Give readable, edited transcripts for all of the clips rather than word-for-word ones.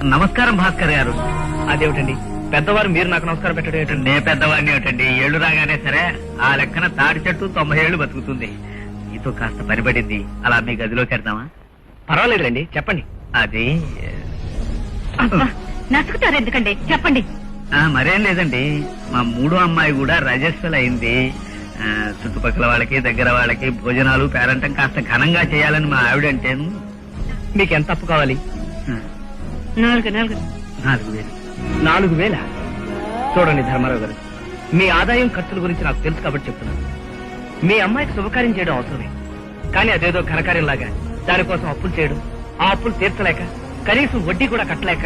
నమస్కారం భాస్కర్ గారు. అదేమిటండి పెద్దవారు మీరు నాకు నమస్కారం పెట్టడం ఏమిటండి? నే పెద్దవాడిని ఏమిటండి, ఏళ్లు రాగానే సరే ఆ లెక్కన తాడి చెట్టు 90 ఏళ్లు బతుకుతుంది. మీతో కాస్త పనిపడింది, అలా మీ గదిలోకి వెళ్దామా? పర్వాలేదులేండి, చెప్పండి. అది నసుకుతారు ఎందుకండి, చెప్పండి. మరేం లేదండి, మా మూడో అమ్మాయి కూడా రజస్వల్ అయింది. చుట్టుపక్కల వాళ్ళకి దగ్గర వాళ్ళకి భోజనాలు పేరంటం కాస్త ఘనంగా చేయాలని మా ఆవిడంటే. మీకెంత అప్పు కావాలి? 4,000. 4,000. చూడండి ధర్మారావు గారు, మీ ఆదాయం ఖర్చుల గురించి నాకు తెలుసు కాబట్టి చెప్తున్నాను. మీ అమ్మాయికి శుభకార్యం చేయడం అవసరమే, కానీ అదేదో ఘనకార్యంలాగా దానికోసం అప్పులు చేయడం, ఆ అప్పులు తీర్చలేక కనీసం వడ్డీ కూడా కట్టలేక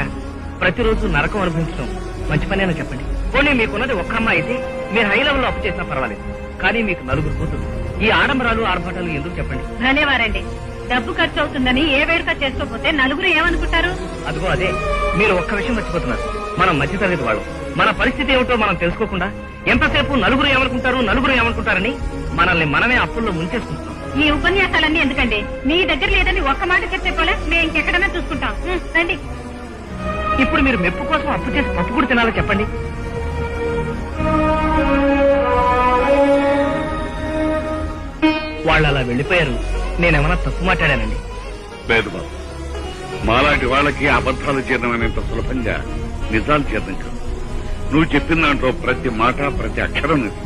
ప్రతిరోజు నరకం అనుభవించడం మంచి పనేనా చెప్పండి. పోనీ మీకున్నది ఒక్క అమ్మాయి అయితే మీరు హై లెవెల్లో అప్పు చేసినా పర్వాలేదు, కానీ మీకు 4 కూతురు. ఈ ఆడంబరాలు ఆర్భాటాలు ఎందుకు చెప్పండి? ధన్యవారండి. డబ్బు ఖర్చు అవుతుందని ఏ వేడుక చేసుకోకపోతే నలుగురు ఏమనుకుంటారు? అదిగో అదే, మీరు ఒక్క విషయం మర్చిపోతున్నారు. మనం మధ్యతరగతి వాళ్ళం. మన పరిస్థితి ఏమిటో మనం తెలుసుకోకుండా ఎంతసేపు నలుగురు ఏమనుకుంటారని మనల్ని మనమే అప్పుల్లో ముంచేసుకుంటున్నాం. ఈ ఉపన్యాసాలన్నీ ఎందుకండి? మీ దగ్గర లేదని ఒక్క మాట చెప్తే పోలే, మేము ఇంకెక్కడైనా చూసుకుంటాం. రండి. ఇప్పుడు మీరు మెప్పు కోసం అప్పు చేసి పప్పు కూడా తినాలో చెప్పండి. వాళ్ళు అలా వెళ్లిపోయారు, నేనేమన్నా తప్పు మాట్లాడానండి? లేదు బాబు, మాలాంటి వాళ్ళకి అబద్ధాలు జీర్ణమైనంత సులభంగా నిజాలు జీర్ణం కాదు. నువ్వు చెప్పిన దాంట్లో ప్రతి మాట ప్రతి అక్షరం నిజం.